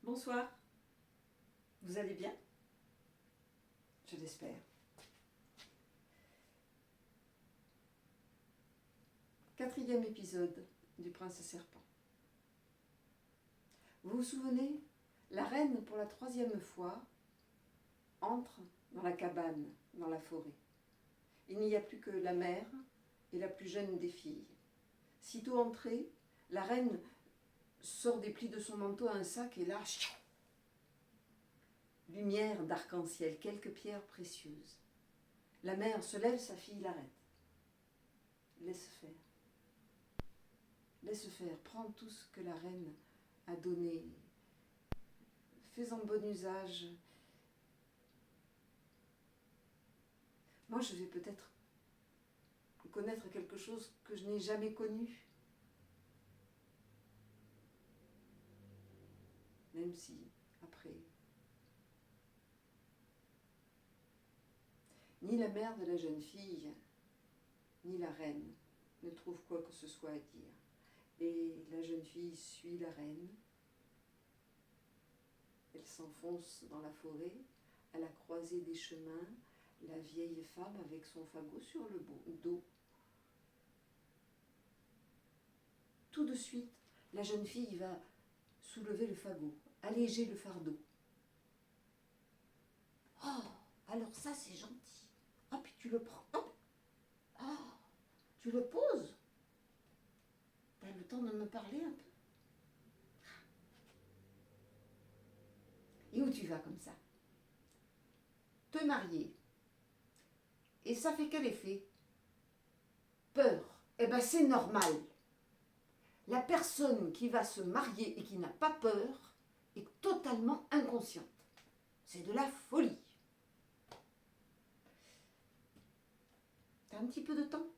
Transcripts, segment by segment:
Bonsoir, vous allez bien? Je l'espère. Quatrième épisode du Prince Serpent. Vous vous souvenez, la reine, pour la troisième fois, entre dans la cabane, dans la forêt. Il n'y a plus que la mère et la plus jeune des filles. Sitôt entrée, la reine sort des plis de son manteau un sac et là, lumière d'arc-en-ciel, quelques pierres précieuses. La mère se lève, sa fille l'arrête. Laisse faire. Laisse faire, prends tout ce que la reine a donné. Fais-en bon usage. Moi, je vais peut-être connaître quelque chose que je n'ai jamais connu. Même si, après, ni la mère de la jeune fille, ni la reine ne trouvent quoi que ce soit à dire. Et la jeune fille suit la reine. Elle s'enfonce dans la forêt, à la croisée des chemins, la vieille femme avec son fagot sur le dos. Tout de suite, la jeune fille va soulever le fagot, alléger le fardeau. Oh, alors ça c'est gentil. Ah, puis tu le prends. Hop. Oh, tu le poses. T'as le temps de me parler un peu. Et où tu vas comme ça? Te marier. Et ça fait quel effet? Peur. Eh bien c'est normal. La personne qui va se marier et qui n'a pas peur est totalement inconsciente. C'est de la folie. T'as un petit peu de temps?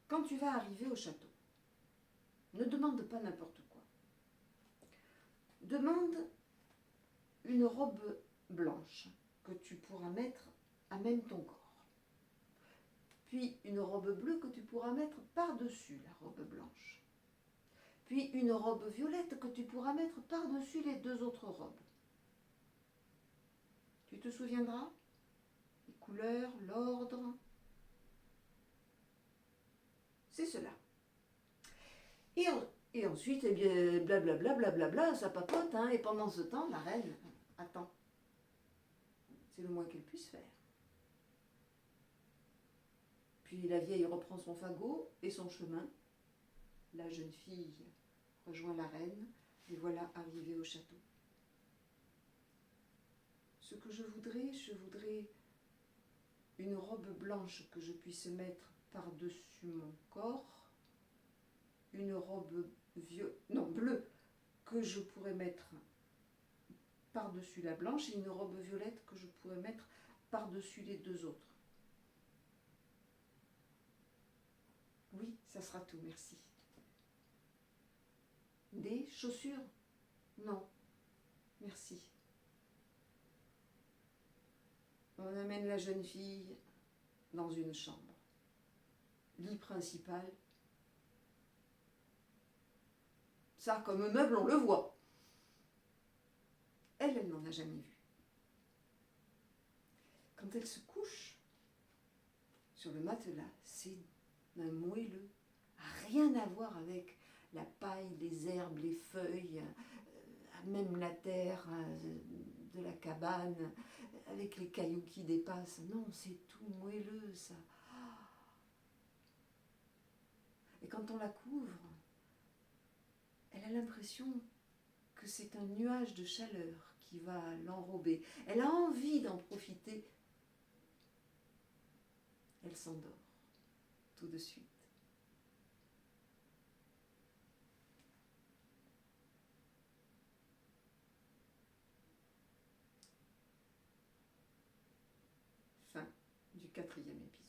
Quand tu vas arriver au château, ne demande pas n'importe quoi. Demande une robe blanche que tu pourras mettre à même ton corps. Puis une robe bleue que tu pourras mettre par-dessus la robe blanche. Puis une robe violette que tu pourras mettre par-dessus les deux autres robes. Tu te souviendras? Les couleurs, l'ordre. C'est cela. Et ensuite, eh bien, blablabla, blablabla, ça papote, hein, et pendant ce temps, la reine attend. C'est le moins qu'elle puisse faire. Puis la vieille reprend son fagot et son chemin. La jeune fille rejoint la reine, et voilà arrivée au château. Ce que je voudrais une robe blanche que je puisse mettre par-dessus mon corps, une robe bleue que je pourrais mettre par-dessus la blanche et une robe violette que je pourrais mettre par-dessus les deux autres. Oui, ça sera tout, merci. Des chaussures? Non, merci. On amène la jeune fille dans une chambre. Lit principal. Ça, comme meuble, on le voit. Elle n'en a jamais vu. Quand elle se couche sur le matelas, c'est un moelleux. Rien à voir avec la paille, les herbes, les feuilles, même la terre de la cabane, avec les cailloux qui dépassent. Non, c'est tout moelleux, ça. Et quand on la couvre, elle a l'impression que c'est un nuage de chaleur qui va l'enrober. Elle a envie d'en profiter. Elle s'endort tout de suite. Fin du 4e épisode.